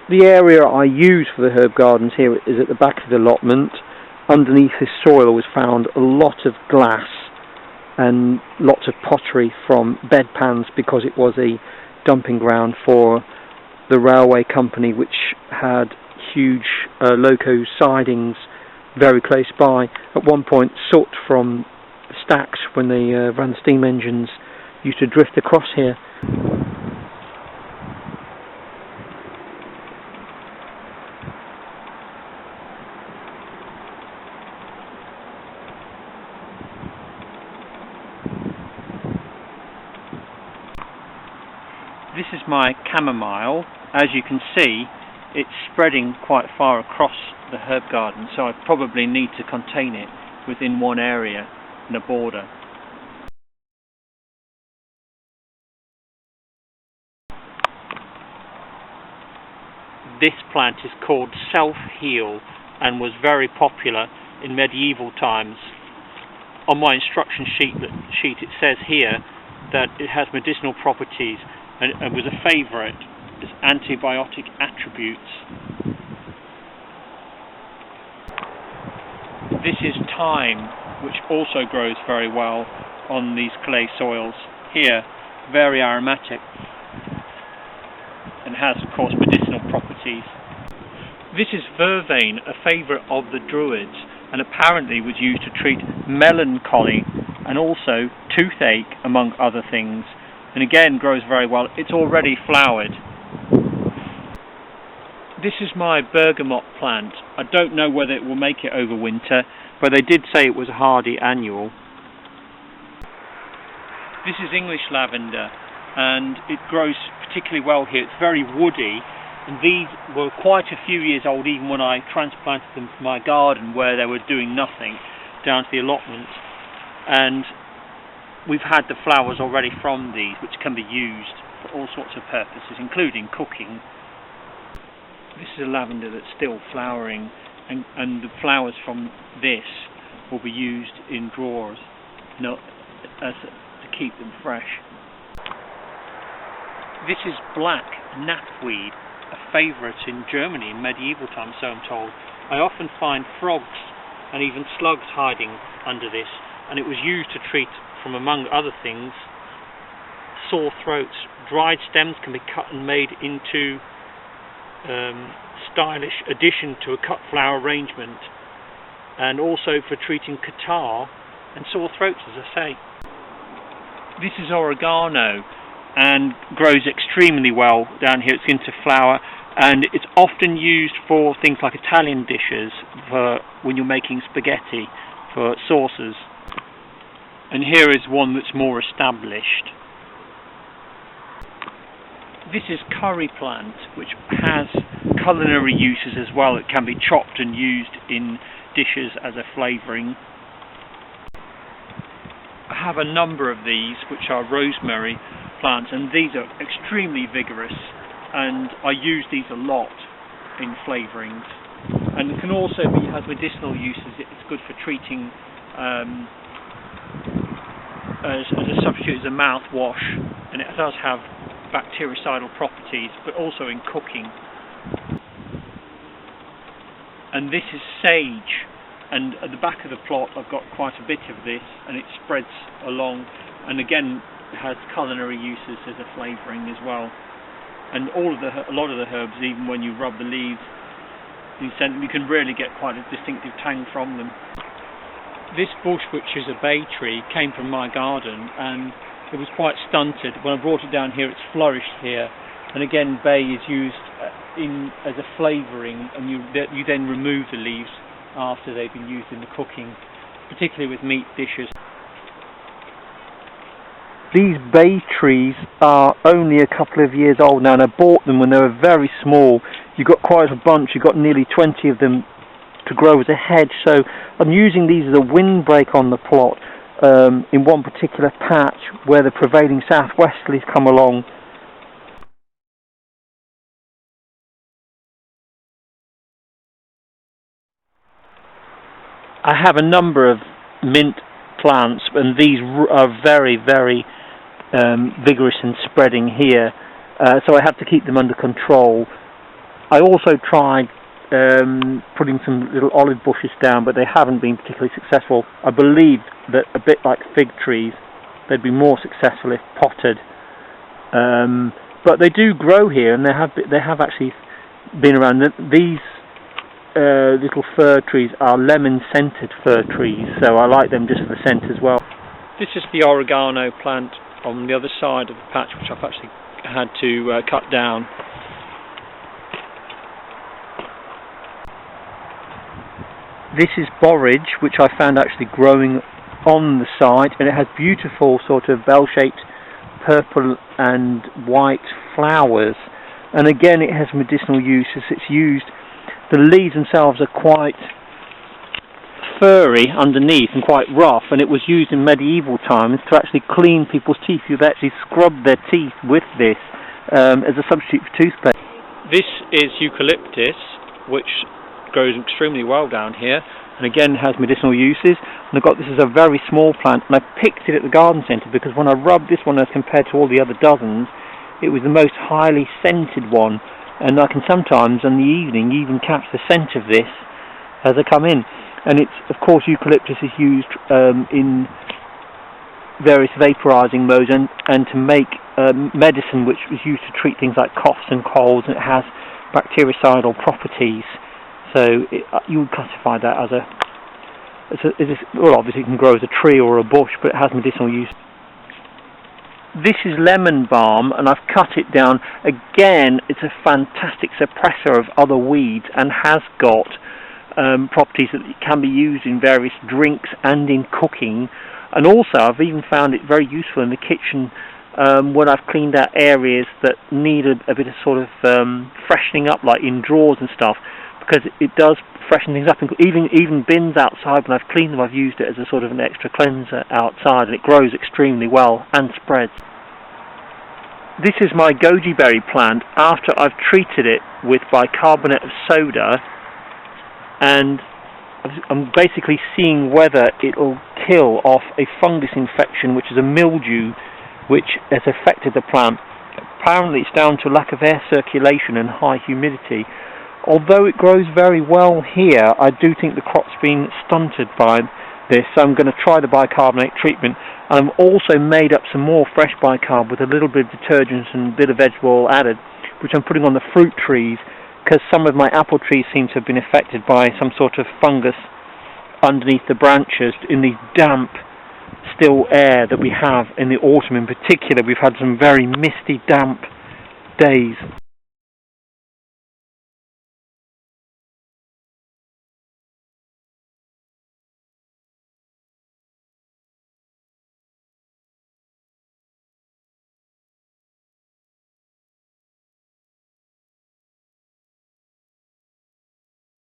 The area I use for the herb gardens here is at the back of the allotment. Underneath this soil was found a lot of glass and lots of pottery from bedpans, because it was a dumping ground for the railway company, which had huge loco sidings very close by. At one point, soot from stacks when they ran the steam engines used to drift across here. This is my chamomile. As you can see, it's spreading quite far across the herb garden, so I probably need to contain it within one area in a border. This plant is called self-heal and was very popular in medieval times. On my instruction sheet it says here that it has medicinal properties and was a favourite as antibiotic attributes. This is thyme, which also grows very well on these clay soils. Here, very aromatic and has, of course, medicinal properties. This is vervain, a favourite of the Druids, and apparently was used to treat melancholy and also toothache, among other things, and again grows very well. It's already flowered. This is my bergamot plant. I don't know whether it will make it over winter, but they did say it was a hardy annual. This is English lavender, and it grows particularly well here. It's very woody, and these were quite a few years old even when I transplanted them from my garden where they were doing nothing, down to the allotment. And we've had the flowers already from these, which can be used for all sorts of purposes, including cooking. This is a lavender that's still flowering, and the flowers from this will be used in drawers, to keep them fresh. This is black knapweed, a favourite in Germany in medieval times, so I'm told. I often find frogs and even slugs hiding under this, and it was used to treat, from among other things, sore throats. Dried stems can be cut and made into stylish addition to a cut flower arrangement, and also for treating catarrh and sore throats, as I say. This is oregano and grows extremely well down here. It's into flower, and it's often used for things like Italian dishes, for when you're making spaghetti, for sauces. And here is one that's more established. This is curry plant, which has culinary uses as well. It can be chopped and used in dishes as a flavouring. I have a number of these, which are rosemary plants, and these are extremely vigorous, and I use these a lot in flavourings. And it can also has medicinal uses. It's good for treating as a substitute, as a mouthwash, and it does have bactericidal properties, but also in cooking. And this is sage, and at the back of the plot I've got quite a bit of this, and it spreads along, and again it has culinary uses as a flavouring as well. And a lot of the herbs, even when you rub the leaves, you can really get quite a distinctive tang from them. This bush, which is a bay tree, came from my garden, and it was quite stunted. When I brought it down here, it's flourished here, and again bay is used as a flavouring, and you then remove the leaves after they've been used in the cooking, particularly with meat dishes. These bay trees are only a couple of years old now, and I bought them when they were very small. You got quite a bunch, you got nearly 20 of them to grow as a hedge, so I'm using these as a windbreak on the plot in one particular patch where the prevailing southwesterlies come along. I have a number of mint plants, and these are very, very vigorous in spreading here, so I have to keep them under control. I also tried putting some little olive bushes down, but they haven't been particularly successful. I believe that a bit like fig trees, they'd be more successful if potted. But they do grow here, and they have actually been around. These little fir trees are lemon-scented fir trees, so I like them just for the scent as well. This is the oregano plant on the other side of the patch, which I've actually had to cut down. This is borage, which I found actually growing on the side, and it has beautiful sort of bell-shaped purple and white flowers, and again it has medicinal uses. It's used, the leaves themselves are quite furry underneath and quite rough, and it was used in medieval times to actually clean people's teeth. You'd actually scrub their teeth with this as a substitute for toothpaste. This is eucalyptus, which grows extremely well down here, and again has medicinal uses. And I've got this as a very small plant, and I picked it at the garden centre because when I rubbed this one as compared to all the other dozens, it was the most highly scented one, and I can sometimes in the evening even catch the scent of this as I come in. And it's, of course, eucalyptus is used in various vaporising modes and to make medicine, which is used to treat things like coughs and colds, and it has bactericidal properties. So you would classify that as well, obviously it can grow as a tree or a bush, but it has medicinal use. This is lemon balm, and I've cut it down. Again, it's a fantastic suppressor of other weeds and has got properties that can be used in various drinks and in cooking. And also I've even found it very useful in the kitchen when I've cleaned out areas that need a bit of sort of freshening up, like in drawers and stuff, because it does freshen things up. Even bins outside, when I've cleaned them, I've used it as a sort of an extra cleanser outside, and it grows extremely well and spreads. This is my goji berry plant after I've treated it with bicarbonate of soda, and I'm basically seeing whether it'll kill off a fungus infection, which is a mildew, which has affected the plant. Apparently it's down to lack of air circulation and high humidity. Although it grows very well here, I do think the crop's been stunted by this, so I'm going to try the bicarbonate treatment. And I've also made up some more fresh bicarb with a little bit of detergent and a bit of vegetable oil added, which I'm putting on the fruit trees, because some of my apple trees seem to have been affected by some sort of fungus underneath the branches in the damp, still air that we have in the autumn. In particular, we've had some very misty, damp days.